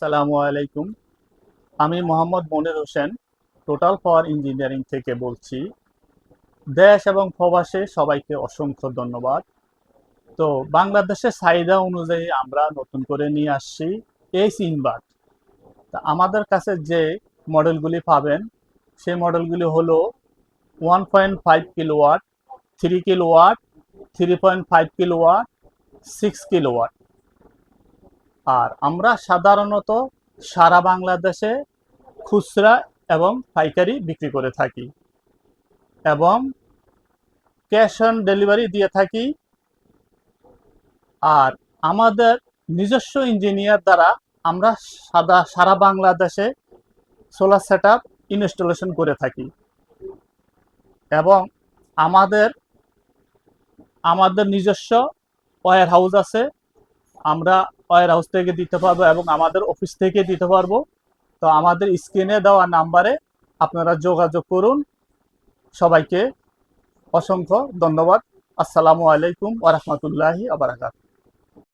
আসসালামু আলাইকুম। আমি Mohammad Monir Hossain, total power engineering থেকে বলছি। দেশ এবং প্রবাসে সবাইকে অসংখ্য ধন্যবাদ। তো বাংলাদেশের চাহিদা অনুযায়ী আমরা নতুন করে নিয়ে আসছি এইচ ইনভার্ট। তা আমাদের কাছে যে মডেলগুলি পাবেন সেই মডেলগুলি হলো 1.5 কিলোওয়াট, 3 কিলোওয়াট, 3.5 কিলোওয়াট, 6 কিলোওয়াট। আর আমরা সাধারণত সারা বাংলাদেশে খুচরা এবং পাইকারি বিক্রি করে থাকি এবং ক্যাশ অন ডেলিভারি দিয়ে থাকি। আর আমাদের নিজস্ব ইঞ্জিনিয়ার দ্বারা আমরা সারা বাংলাদেশে সোলার সেট আপ ইনস্টলেশন করে থাকি এবং আমাদের আমাদের নিজস্ব ওয়্যার হাউস আছে। আমরা ওয়্যার হাউস থেকে দিতে পারবো এবং আমাদের অফিস থেকে দিতে পারবো। তো আমাদের স্ক্রিনে দেওয়া নাম্বারে আপনারা যোগাযোগ করুন। সবাইকে অসংখ্য ধন্যবাদ। আসসালামু আলাইকুম ওয়া রাহমাতুল্লাহি ওয়া বারাকাতুহু।